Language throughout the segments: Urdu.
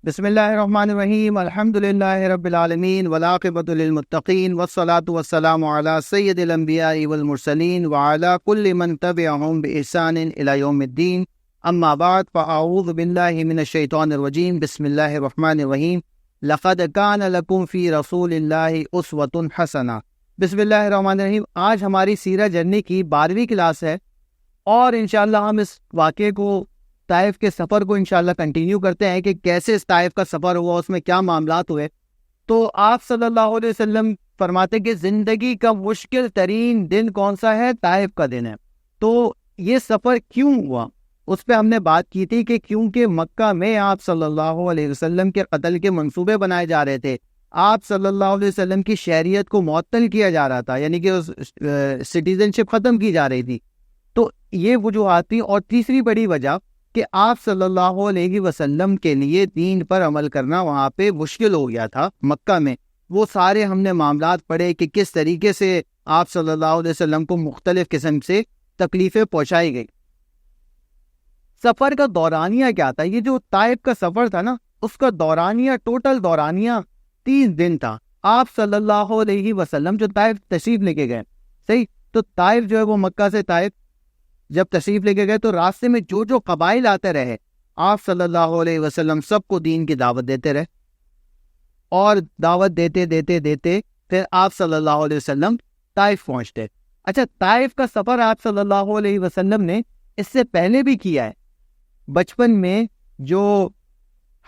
بسم اللہ الرحمن الرحیم الحمد للہ رب العالمین والعاقبۃ للمتقین والصلاة والسلام علی سید الانبیاء والمرسلین وعلی کل من تبعہم بإحسان الی یوم الدین اما بعد فاعوذ باللہ من الشیطان الرجیم بسم اللہ الرحمن الرحیم لقد کان لکم فی رسول اللہ اسوۃ حسنہ۔ بسم اللہ الرحمن الرحیم۔ آج ہماری سیرہ جرنی کی 12ویں کلاس ہے اور انشاءاللہ ہم اس واقعے کو طائف کے سفر کو انشاءاللہ کنٹینیو کرتے ہیں کہ کیسے اس طائف کا سفر ہوا، اس میں کیا معاملات ہوئے۔ تو آپ صلی اللہ علیہ وسلم فرماتے کہ زندگی کا مشکل ترین دن کون سا ہے؟ طائف کا دن ہے۔ تو یہ سفر کیوں ہوا اس پہ ہم نے بات کی تھی کہ کیونکہ مکہ میں آپ صلی اللہ علیہ وسلم کے قتل کے منصوبے بنائے جا رہے تھے، آپ صلی اللہ علیہ وسلم کی شہریت کو معطل کیا جا رہا تھا، یعنی کہ سٹیزن شپ ختم کی جا رہی تھی۔ تو یہ وجوہات تھیں، اور تیسری بڑی وجہ کہ آپ صلی اللہ علیہ وسلم کے لیے دین پر عمل کرنا وہاں پہ مشکل ہو گیا تھا مکہ میں۔ وہ سارے ہم نے معاملات پڑھے کہ کس طریقے سے آپ صلی اللہ علیہ وسلم کو مختلف قسم سے تکلیفیں پہنچائی گئی۔ سفر کا دورانیہ کیا تھا؟ یہ جو طائف کا سفر تھا نا، اس کا دورانیہ، ٹوٹل دورانیہ 30 دن تھا۔ آپ صلی اللہ علیہ وسلم جو طائف تشریف لے کے گئے، صحیح، تو طائف جو ہے وہ مکہ سے طائف جب تشریف لے کے گئے تو راستے میں جو جو قبائل آتے رہے، آپ صلی اللہ علیہ وسلم سب کو دین کی دعوت دیتے رہے، اور دعوت دیتے دیتے دیتے پھر آپ صلی اللہ علیہ وسلم طائف پہنچتے۔ اچھا، طائف کا سفر آپ صلی اللہ علیہ وسلم نے اس سے پہلے بھی کیا ہے۔ بچپن میں جو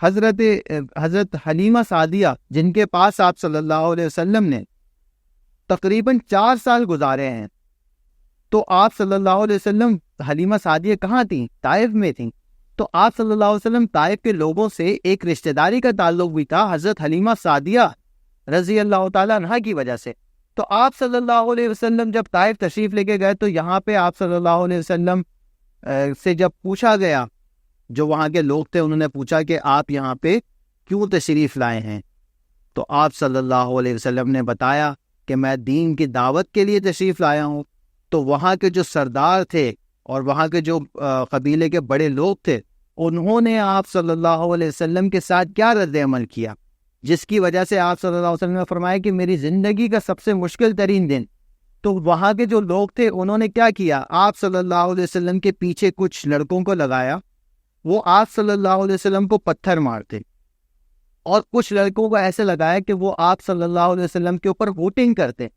حضرت حلیمہ سعدیہ، جن کے پاس آپ صلی اللہ علیہ وسلم نے تقریباً 4 سال گزارے ہیں، تو آپ صلی اللہ علیہ وسلم، حلیمہ سعدیہ کہاں تھیں؟ طائف میں تھیں۔ تو آپ صلی اللہ علیہ وسلم طائف کے لوگوں سے ایک رشتہ داری کا تعلق بھی تھا حضرت حلیمہ سعدیہ رضی اللہ تعالیٰ عنہا کی وجہ سے۔ تو آپ صلی اللہ علیہ وسلم جب طائف تشریف لے کے گئے تو یہاں پہ آپ صلی اللہ علیہ وسلم سے جب پوچھا گیا، جو وہاں کے لوگ تھے انہوں نے پوچھا کہ آپ یہاں پہ کیوں تشریف لائے ہیں، تو آپ صلی اللہ علیہ وسلم نے بتایا کہ میں دین کی دعوت کے لیے تشریف لایا ہوں۔ تو وہاں کے جو سردار تھے اور وہاں کے جو قبیلے کے بڑے لوگ تھے، انہوں نے آپ صلی اللہ علیہ وسلم کے ساتھ کیا رد عمل کیا، جس کی وجہ سے آپ صلی اللہ علیہ وسلم نے فرمایا کہ میری زندگی کا سب سے مشکل ترین دن۔ تو وہاں کے جو لوگ تھے انہوں نے کیا کیا، آپ صلی اللہ علیہ وسلم کے پیچھے کچھ لڑکوں کو لگایا، وہ آپ صلی اللہ علیہ وسلم کو پتھر مارتے، اور کچھ لڑکوں کو ایسے لگایا کہ وہ آپ صلی اللہ علیہ وسلم کے اوپر ووٹنگ کرتے۔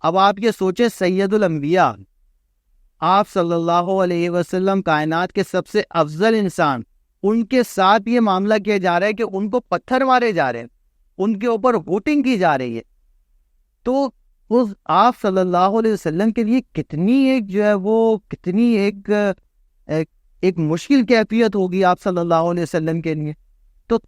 اب آپ یہ سوچیں، سید الانبیاء آپ صلی اللہ علیہ وسلم، کائنات کے سب سے افضل انسان، ان کے ساتھ یہ معاملہ کیا جا رہا ہے کہ ان کو پتھر مارے جا رہے ہیں، ان کے اوپر ووٹنگ کی جا رہی ہے۔ تو اس آپ صلی اللہ علیہ وسلم کے لیے کتنی ایک جو ہے وہ کتنی ایک مشکل کیفیت ہوگی آپ صلی اللہ علیہ وسلم کے لیے۔ تو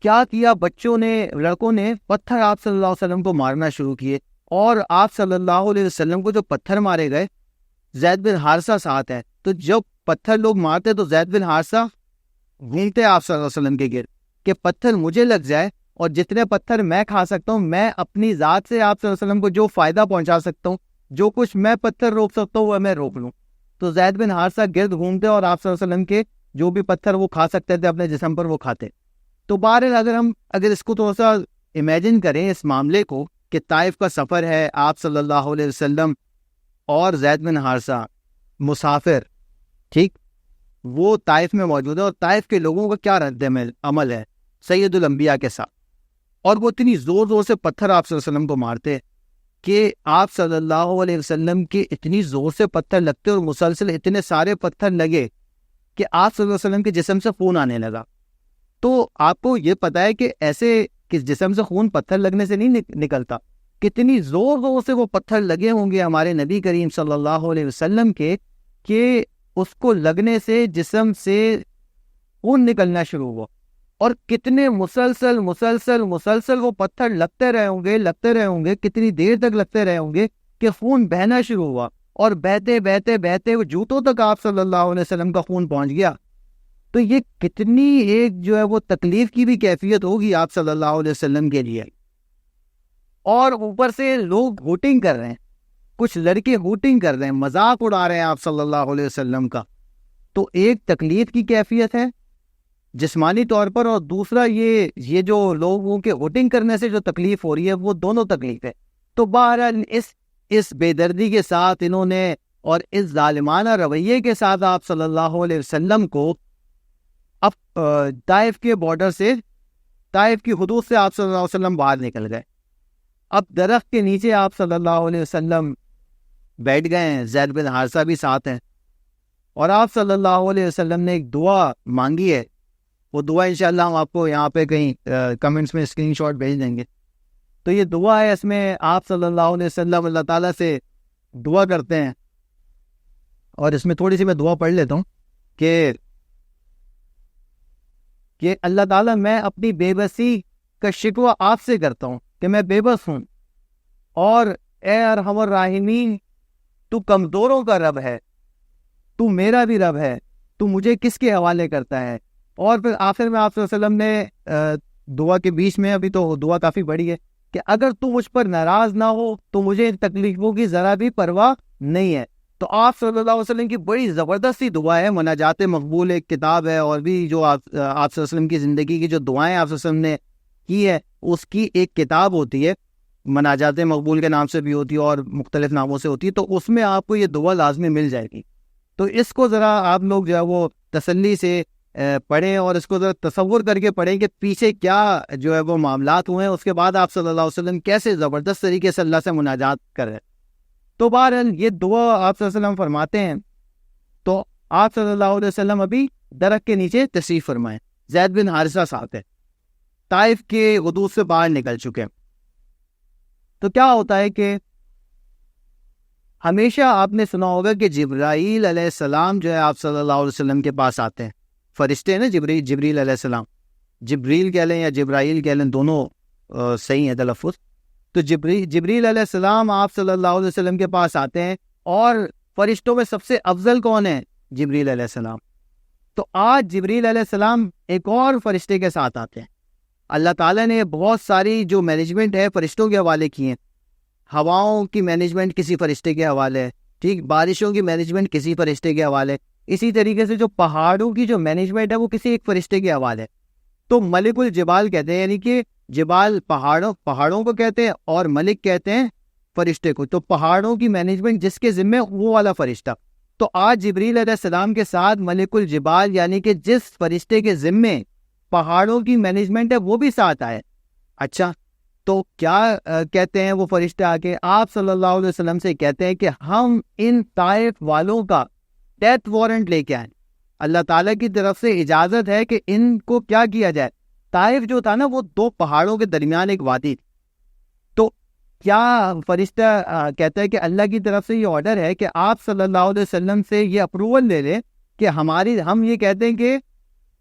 کیا کیا بچوں نے، لڑکوں نے پتھر آپ صلی اللہ علیہ وسلم کو مارنا شروع کیے، اور آپ صلی اللہ علیہ وسلم کو جو پتھر مارے گئے، زید بن حارثہ ساتھ ہے، تو جب پتھر لوگ مارتے تو زید بن حارثہ گھومتے آپ صلی اللہ علیہ وسلم کے گرد کہ پتھر مجھے لگ جائے، اور جتنے پتھر میں کھا سکتا ہوں، میں اپنی ذات سے آپ صلی اللہ علیہ وسلم کو جو فائدہ پہنچا سکتا ہوں، جو کچھ میں پتھر روک سکتا ہوں وہ میں روک لوں۔ تو زید بن حارثہ گرد گھومتے اور آپ صلی اللہ علیہ وسلم کے جو بھی پتھر وہ کھا سکتے تھے اپنے جسم پر وہ کھاتے۔ تو بہرحال اگر اس کو تھوڑا سا امیجن کریں اس معاملے کو کہ طائف کا سفر ہے، آپ صلی اللہ علیہ وسلم اور زید بن حارثہ مسافر، ٹھیک، وہ طائف میں موجود ہے، اور طائف کے لوگوں کا کیا رد عمل ہے سید الانبیاء کے ساتھ، اور وہ اتنی زور زور سے پتھر آپ صلی اللہ علیہ وسلم کو مارتے کہ آپ صلی اللہ علیہ وسلم کے اتنی زور سے پتھر لگتے، اور مسلسل اتنے سارے پتھر لگے کہ آپ صلی اللہ علیہ وسلم کے جسم سے خون آنے لگا۔ تو آپ کو یہ پتا ہے کہ ایسے کس جسم سے خون پتھر لگنے سے نہیں نکلتا، کتنی زور زور سے وہ پتھر لگے ہوں گے ہمارے نبی کریم صلی اللہ علیہ وسلم کے، کہ اس کو لگنے سے جسم سے خون نکلنا شروع ہوا، اور کتنے مسلسل وہ پتھر لگتے رہے ہوں گے، کتنی دیر تک لگتے رہے ہوں گے کہ خون بہنا شروع ہوا، اور بہتے وہ جوتوں تک آپ صلی اللہ علیہ وسلم کا خون پہنچ گیا۔ تو یہ کتنی ایک جو ہے وہ تکلیف کی بھی کیفیت ہوگی آپ صلی اللہ علیہ وسلم کے لیے، اور اوپر سے لوگ ووٹنگ کر رہے ہیں، کچھ لڑکے ووٹنگ کر رہے ہیں، مذاق اڑا رہے ہیں آپ صلی اللہ علیہ وسلم کا۔ تو ایک تکلیف کی کیفیت ہے، جسمانی طور پر، اور دوسرا یہ جو لوگوں کے ووٹنگ کرنے سے جو تکلیف ہو رہی ہے وہ دونوں تکلیف ہے. تو بہرحال اس بے دردی کے ساتھ انہوں نے اور اس ظالمانہ رویے کے ساتھ آپ صلی اللہ علیہ وسلم کو اب طائف کے بارڈر سے، طائف کی حدود سے آپ صلی اللہ علیہ وسلم باہر نکل گئے. اب درخت کے نیچے آپ صلی اللہ علیہ وسلم بیٹھ گئے ہیں، زید بن حارثہ بھی ساتھ ہیں، اور آپ صلی اللہ علیہ وسلم نے ایک دعا مانگی ہے. وہ دعا انشاءاللہ ہم آپ کو یہاں پہ کہیں کمنٹس میں اسکرین شاٹ بھیج دیں گے. تو یہ دعا ہے، اس میں آپ صلی اللہ علیہ وسلم اللہ تعالیٰ سے دعا کرتے ہیں، اور اس میں تھوڑی سی میں دعا پڑھ لیتا ہوں کہ اللہ تعالیٰ میں اپنی بے بسی کا شکوہ آپ سے کرتا ہوں کہ میں بے بس ہوں، اور اے ارحم الراحمین تو کمزوروں کا رب ہے، تو میرا بھی رب ہے، تو مجھے کس کے حوالے کرتا ہے. اور پھر آخر میں آپ صلی اللہ علیہ وسلم نے دعا کے بیچ میں، ابھی تو دعا کافی بڑی ہے، کہ اگر تو مجھ پر ناراض نہ ہو تو مجھے ان تکلیفوں کی ذرا بھی پرواہ نہیں ہے. تو آپ صلی اللہ علیہ وسلم کی بڑی زبردستی دعا ہے. مناجات مقبول ایک کتاب ہے، اور بھی جو آپ صلی اللہ علیہ وسلم کی زندگی کی جو دعائیں آپ صلی اللہ علیہ وسلم نے کی ہے اس کی ایک کتاب ہوتی ہے، مناجات مقبول کے نام سے بھی ہوتی ہے اور مختلف ناموں سے ہوتی ہے. تو اس میں آپ کو یہ دعا لازمی مل جائے گی. تو اس کو ذرا آپ لوگ جو ہے وہ تسلی سے پڑھیں، اور اس کو ذرا تصور کر کے پڑھیں کہ پیچھے کیا جو ہے وہ معاملات ہوئے ہیں، اس کے بعد آپ صلی اللہ علیہ وسلم کیسے زبردست طریقے سے اللہ سے مناجات کر رہے ہیں. تو بہرحال یہ دعا آپ صلی اللہ علیہ وسلم فرماتے ہیں. تو آپ صلی اللہ علیہ وسلم ابھی درخت کے نیچے تشریف فرمائیں، زید بن حارثہ ساتھ ہے، طائف کے حدود سے باہر نکل چکے. تو کیا ہوتا ہے کہ ہمیشہ آپ نے سنا ہوگا کہ جبرائیل علیہ السلام جو ہے آپ صلی اللہ علیہ وسلم کے پاس آتے ہیں. فرشتے ہیں نا جبریل علیہ السلام، جبریل کہہ لیں یا جبرائیل کہہ لیں، دونوں صحیح ہے تلفظ. تو جبریل علیہ السلام آپ صلی اللہ علیہ وسلم کے پاس آتے ہیں، اور فرشتوں میں سب سے افضل کون ہے؟ جبریل علیہ السلام. تو آج جبریل علیہ السلام ایک اور فرشتے کے ساتھ آتے ہیں. اللہ تعالیٰ نے بہت ساری جو مینجمنٹ ہے فرشتوں کے حوالے کی ہیں. ہواؤں کی مینجمنٹ کسی فرشتے کے حوالے ہے، ٹھیک، بارشوں کی مینجمنٹ کسی فرشتے کے حوالے، اسی طریقے سے جو پہاڑوں کی جو مینجمنٹ ہے وہ کسی ایک فرشتے کے حوالے ہے. تو ملک الجبال کہتے ہیں، یعنی کہ جبال پہاڑوں کو کہتے ہیں، اور ملک کہتے ہیں فرشتے کو. تو پہاڑوں کی مینجمنٹ جس کے ذمہ وہ والا فرشتہ. تو آج جبریل علیہ السلام کے ساتھ ملک الجبال، یعنی کہ جس فرشتے کے ذمہ پہاڑوں کی مینجمنٹ ہے وہ بھی ساتھ آئے. اچھا، تو کیا کہتے ہیں وہ فرشتے آ کے آپ صلی اللہ علیہ وسلم سے کہتے ہیں کہ ہم ان طائف والوں کا ڈیتھ وارنٹ لے کے آئیں. اللہ تعالیٰ کی طرف سے اجازت ہے کہ ان کو کیا کیا جائے. طائف جو تھا نا وہ دو پہاڑوں کے درمیان ایک وادی تھی. تو کیا فرشتہ کہتا ہے کہ اللہ کی طرف سے یہ آرڈر ہے کہ آپ صلی اللہ علیہ وسلم سے یہ اپروول لے لیں کہ ہم یہ کہتے ہیں کہ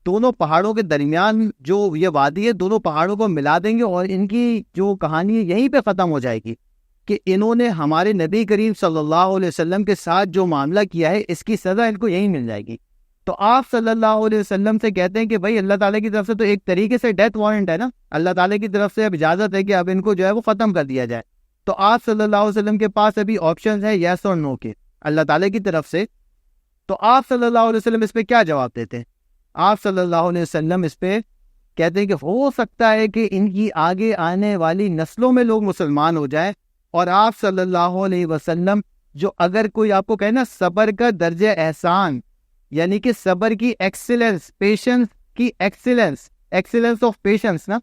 دونوں پہاڑوں کے درمیان جو یہ وادی ہے دونوں پہاڑوں کو ملا دیں گے، اور ان کی جو کہانی ہے یہیں پہ ختم ہو جائے گی کہ انہوں نے ہمارے نبی کریم صلی اللہ علیہ وسلم کے ساتھ جو معاملہ کیا ہے اس کی سزا ان کو یہیں مل جائے گی. تو آپ صلی اللہ علیہ وسلم سے کہتے ہیں کہ بھائی اللہ تعالیٰ کی طرف سے تو ایک طریقے سے ڈیتھ وارنٹ ہے نا، اللہ تعالیٰ کی طرف سے اب اجازت ہے کہ اب ان کو جو ہے وہ ختم کر دیا جائے. تو آپ صلی اللہ علیہ وسلم کے پاس ابھی آپشنز ہے یس اور نو کے اللہ تعالیٰ کی طرف سے. تو آپ صلی اللہ علیہ وسلم اس پہ کیا جواب دیتے ہیں؟ آپ صلی اللہ علیہ وسلم اس پہ کہتے ہیں کہ ہو سکتا ہے کہ ان کی آگے آنے والی نسلوں میں لوگ مسلمان ہو جائیں. اور آپ صلی اللہ علیہ وسلم جو اگر کوئی آپ کو کہے نا صبر کا درجہ احسان، یعنی کہ صبر کی ایکسیلنس، پیشنس کی ایکسیلنس آف پیشنس نا،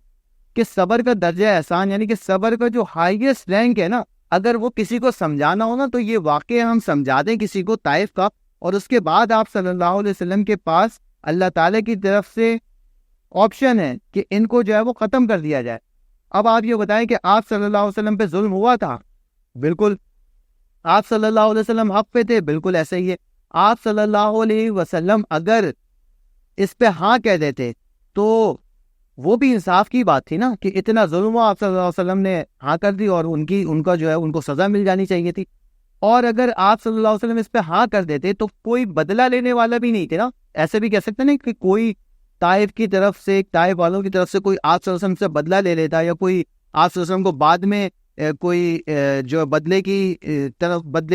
کہ صبر کا درجہ احسان یعنی کہ صبر کا جو ہائیسٹ رینک ہے نا، اگر وہ کسی کو سمجھانا ہو نا تو یہ واقعہ ہم سمجھا دیں کسی کو طائف کا، اور اس کے بعد آپ صلی اللہ علیہ وسلم کے پاس اللہ تعالیٰ کی طرف سے آپشن ہے کہ ان کو جو ہے وہ ختم کر دیا جائے. اب آپ یہ بتائیں کہ آپ صلی اللہ علیہ وسلم پہ ظلم ہوا تھا؟ بالکل. آپ صلی اللہ علیہ وسلم حق پہ تھے؟ بالکل ایسا ہی ہے. آپ صلی اللہ علیہ وسلم اگر اس پہ ہاں کہہ دیتے تو وہ بھی انصاف کی بات تھی نا، کہ اتنا ظلم ہوا، آپ صلی اللہ علیہ وسلم نے ہاں کر دی، اور ان کا جو ہے ان کو سزا مل جانی چاہیے تھی. اور اگر آپ صلی اللہ علیہ وسلم اس پہ ہاں کر دیتے تو کوئی بدلہ لینے والا بھی نہیں تھے نا. ایسے بھی کہہ سکتے نا کہ کوئی طائف کی طرف سے، طائف والوں کی طرف سے کوئی آپ صلی اللہ علیہ وسلم سے بدلہ لے لیتا، یا کوئی آپ صلی اللہ علیہ وسلم کو بعد میں کوئی جو بدلے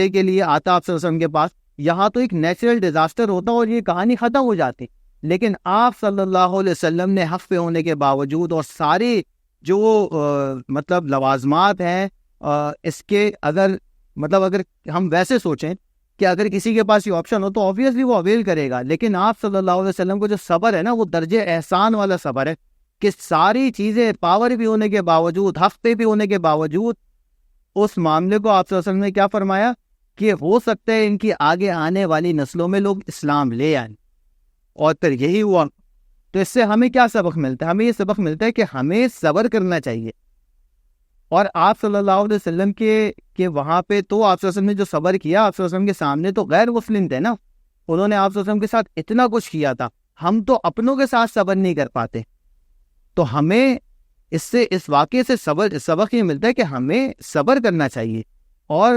کے لیے آتا آپ صلی اللہ علیہ وسلم کے پاس. یہاں تو ایک نیچرل ڈیزاسٹر ہوتا اور یہ کہانی ختم ہو جاتی. لیکن آپ صلی اللہ علیہ وسلم نے حق پہ ہونے کے باوجود اور سارے جو مطلب لوازمات ہیں اس کے اگر ہم ویسے سوچیں کہ اگر کسی کے پاس یہ آپشن ہو تو آبویسلی وہ اویل کرے گا، لیکن آپ صلی اللہ علیہ وسلم کو جو صبر ہے نا وہ درجہ احسان والا صبر ہے کہ ساری چیزیں پاور بھی ہونے کے باوجود، حق پہ بھی ہونے کے باوجود اس معاملے کو آپ صلی اللہ علیہ وسلم نے کیا فرمایا کہ ہو سکتا ہے ان کی آگے آنے والی نسلوں میں لوگ اسلام لے آئیں، اور پھر یہی ہوا۔ تو اس سے ہمیں کیا سبق ملتا ہے؟ ہمیں یہ سبق ملتا ہے کہ ہمیں صبر کرنا چاہیے۔ اور آپ صلی اللہ علیہ وسلم کے وہاں پہ تو آپ صلی اللہ علیہ وسلم نے جو صبر کیا، آپ صلی اللہ علیہ وسلم کے سامنے تو غیر مسلم تھے نا، انہوں نے آپ صلی اللہ علیہ وسلم کے ساتھ اتنا کچھ کیا تھا، ہم تو اپنوں کے ساتھ صبر نہیں کر پاتے۔ تو ہمیں اس واقعے سے سبق یہ ملتا ہے کہ ہمیں صبر کرنا چاہیے، اور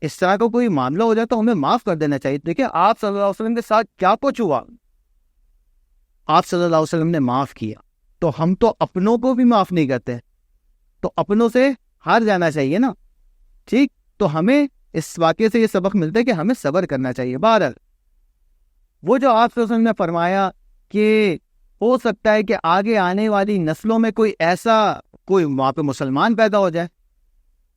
اس طرح کا کوئی معاملہ ہو جائے تو ہمیں معاف کر دینا چاہیے۔ دیکھیں آپ صلی اللہ علیہ وسلم کے ساتھ کیا کچھ ہوا، آپ صلی اللہ علیہ وسلم نے معاف کیا، تو ہم تو اپنوں کو بھی معاف نہیں کرتے، تو اپنوں سے ہار جانا چاہیے نا، ٹھیک؟ تو ہمیں اس واقعے سے یہ سبق ملتا ہے کہ ہمیں صبر کرنا چاہیے۔ بہرحال وہ جو آپ صلی اللہ علیہ وسلم نے فرمایا کہ ہو سکتا ہے کہ آگے آنے والی نسلوں میں کوئی وہاں پہ مسلمان پیدا ہو جائے،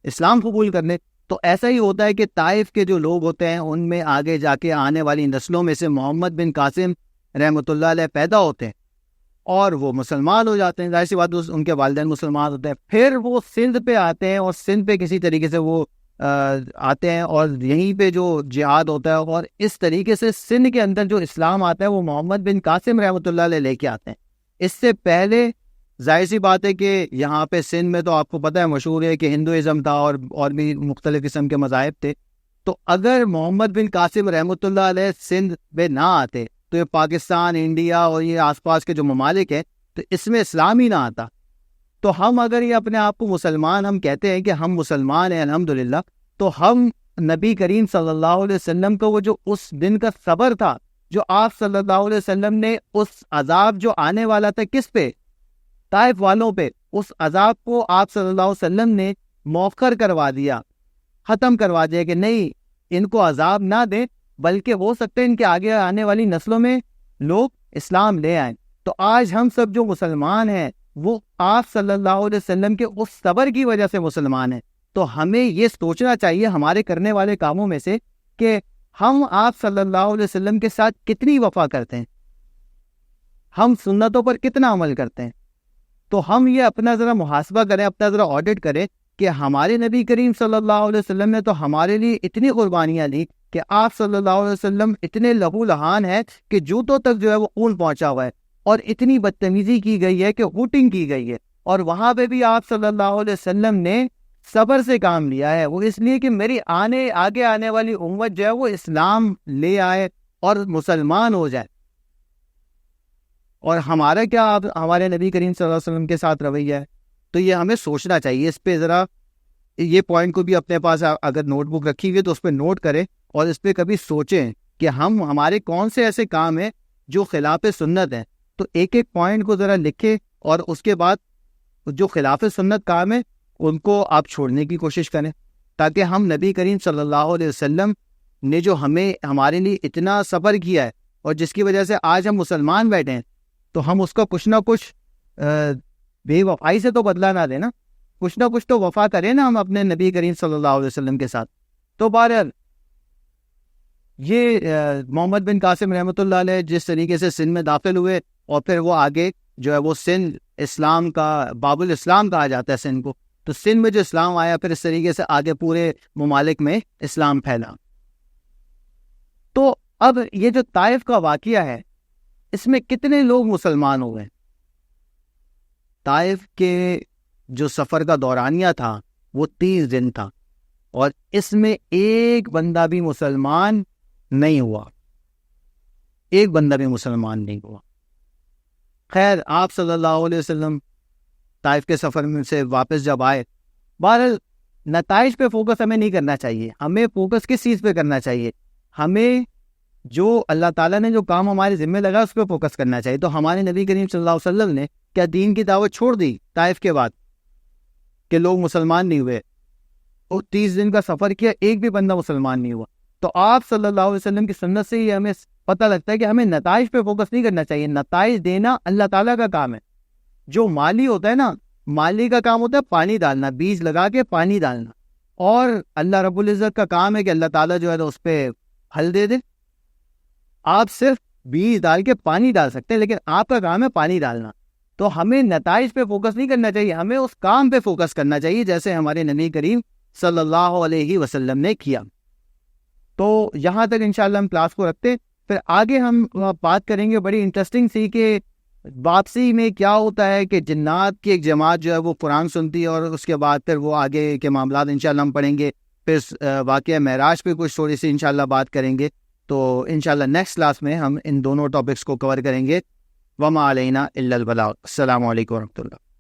اسلام قبول کر لے، تو ایسا ہی ہوتا ہے کہ طائف کے جو لوگ ہوتے ہیں ان میں آگے جا کے آنے والی نسلوں میں سے محمد بن قاسم رحمۃ اللہ علیہ پیدا ہوتے ہیں، اور وہ مسلمان ہو جاتے ہیں، ظاہر سی بات ان کے والدین مسلمان ہوتے ہیں، پھر وہ سندھ پہ آتے ہیں، اور سندھ پہ کسی طریقے سے وہ آتے ہیں، اور یہیں پہ جو جہاد ہوتا ہے، اور اس طریقے سے سندھ کے اندر جو اسلام آتا ہے وہ محمد بن قاسم رحمۃ اللہ علیہ لے کے آتے ہیں۔ اس سے پہلے ظاہر سی بات ہے کہ یہاں پہ سندھ میں تو آپ کو پتہ ہے مشہور ہے کہ ہندوازم تھا اور بھی مختلف قسم کے مذاہب تھے، تو اگر محمد بن قاسم رحمۃ اللہ علیہ سندھ پہ نہ آتے تو یہ پاکستان، انڈیا اور یہ آس پاس کے جو ممالک ہیں تو اس میں اسلام ہی نہ آتا۔ تو ہم اگر یہ اپنے آپ کو مسلمان ہم کہتے ہیں کہ ہم مسلمان ہیں الحمدللہ، تو ہم نبی کریم صلی اللہ علیہ وسلم کو وہ جو اس دن کا صبر تھا، جو آپ صلی اللہ علیہ وسلم نے اس عذاب جو آنے والا تھا کس پہ؟ طائف والوں پہ، اس عذاب کو آپ صلی اللہ علیہ وسلم نے مؤخر کروا دیا، ختم کروا دیا کہ نہیں ان کو عذاب نہ دیں، بلکہ ہو سکتے ہیں ان کے آگے آنے والی نسلوں میں لوگ اسلام لے آئیں۔ تو آج ہم سب جو مسلمان ہیں وہ آپ صلی اللہ علیہ وسلم کے اس صبر کی وجہ سے مسلمان ہیں۔ تو ہمیں یہ سوچنا چاہیے ہمارے کرنے والے کاموں میں سے کہ ہم آپ صلی اللہ علیہ وسلم کے ساتھ کتنی وفا کرتے ہیں، ہم سنتوں پر کتنا عمل کرتے ہیں۔ تو ہم یہ اپنا ذرا محاسبہ کریں، اپنا ذرا آڈٹ کریں کہ ہمارے نبی کریم صلی اللہ علیہ وسلم نے تو ہمارے لیے اتنی قربانیاں دی کہ آپ صلی اللہ علیہ وسلم اتنے لہو لہان ہیں کہ جوتوں تک جو ہے وہ خون پہنچا ہوا ہے، اور اتنی بدتمیزی کی گئی ہے کہ ہوٹنگ کی گئی ہے، اور وہاں پہ بھی آپ صلی اللہ علیہ وسلم نے صبر سے کام لیا ہے، وہ اس لیے کہ میری آگے آنے والی امت جو ہے وہ اسلام لے آئے اور مسلمان ہو جائے۔ اور ہمارا کیا ہمارے نبی کریم صلی اللہ علیہ وسلم کے ساتھ رویہ ہے؟ تو یہ ہمیں سوچنا چاہیے، اس پہ ذرا یہ پوائنٹ کو بھی اپنے پاس اگر نوٹ بک رکھی ہوئی ہے تو اس پہ نوٹ کریں، اور اس پہ کبھی سوچیں کہ ہمارے کون سے ایسے کام ہیں جو خلاف سنت ہیں، تو ایک ایک پوائنٹ کو ذرا لکھیں، اور اس کے بعد جو خلاف سنت کام ہے ان کو آپ چھوڑنے کی کوشش کریں، تاکہ ہم نبی کریم صلی اللہ علیہ وسلم نے جو ہمارے لیے اتنا صبر کیا ہے، اور جس کی وجہ سے آج ہم مسلمان بیٹھے ہیں، تو ہم اس کا کچھ نہ کچھ بے وفائی سے تو بدلہ نہ دینا، کچھ نہ کچھ تو وفا کریں نا ہم اپنے نبی کریم صلی اللہ علیہ وسلم کے ساتھ۔ تو بہرحال یہ محمد بن قاسم رحمۃ اللہ علیہ جس طریقے سے سندھ میں داخل ہوئے، اور پھر وہ آگے جو ہے وہ سندھ اسلام کا باب الاسلام کہا جاتا ہے سندھ کو، تو سندھ میں جو اسلام آیا پھر اس طریقے سے آگے پورے ممالک میں اسلام پھیلا۔ تو اب یہ جو طائف کا واقعہ ہے اس میں کتنے لوگ مسلمان ہوئے؟ طائف کے جو سفر کا دورانیہ تھا وہ 30 دن تھا، اور اس میں ایک بندہ بھی مسلمان نہیں ہوا، ایک بندہ بھی مسلمان نہیں ہوا۔ خیر آپ صلی اللہ علیہ وسلم طائف کے سفر میں سے واپس جب آئے، بہرحال نتائج پہ فوکس ہمیں نہیں کرنا چاہیے، ہمیں فوکس کس چیز پہ کرنا چاہیے؟ ہمیں جو اللہ تعالیٰ نے جو کام ہمارے ذمہ لگا اس پہ فوکس کرنا چاہیے۔ تو ہمارے نبی کریم صلی اللہ علیہ وسلم نے کیا دین کی دعوت چھوڑ دی طائف کے بعد کہ لوگ مسلمان نہیں ہوئے؟ اور 30 دن کا سفر کیا، ایک بھی بندہ مسلمان نہیں ہوا۔ تو آپ صلی اللہ علیہ وسلم کی سنت سے ہی ہمیں پتہ لگتا ہے کہ ہمیں نتائج پہ فوکس نہیں کرنا چاہیے. نتائج دینا اللہ تعالیٰ کا کام ہے. جو مالی ہوتا ہے نا، مالی کا کام ہوتا ہے پانی ڈالنا، بیج لگا کے پانی ڈالنا، اور اللہ رب العزت کا کام ہے کہ اللہ تعالیٰ جو ہے اس پہ پھل دے دے. آپ صرف بیج ڈال کے پانی ڈال سکتے ہیں، لیکن آپ کا کام ہے پانی ڈالنا. تو ہمیں نتائج پہ فوکس نہیں کرنا چاہیے، ہمیں اس کام پہ فوکس کرنا چاہیے جیسے ہمارے نبی کریم صلی اللہ علیہ وسلم نے کیا. تو یہاں تک انشاءاللہ ہم کلاس کو رکھتے. پھر آگے ہم بات کریں گے بڑی انٹرسٹنگ سی کہ واپسی میں کیا ہوتا ہے کہ جنات کی ایک جماعت جو ہے وہ قرآن سنتی ہے، اور اس کے بعد پھر وہ آگے کے معاملات انشاءاللہ ہم پڑھیں گے. پھر واقعہ معراج پہ کچھ تھوڑی سی انشاءاللہ بات کریں گے. تو انشاءاللہ نیکسٹ کلاس میں ہم ان دونوں ٹاپکس کو کور کریں گے. وما علینا الا البلاغ. السلام علیکم ورحمۃ اللہ.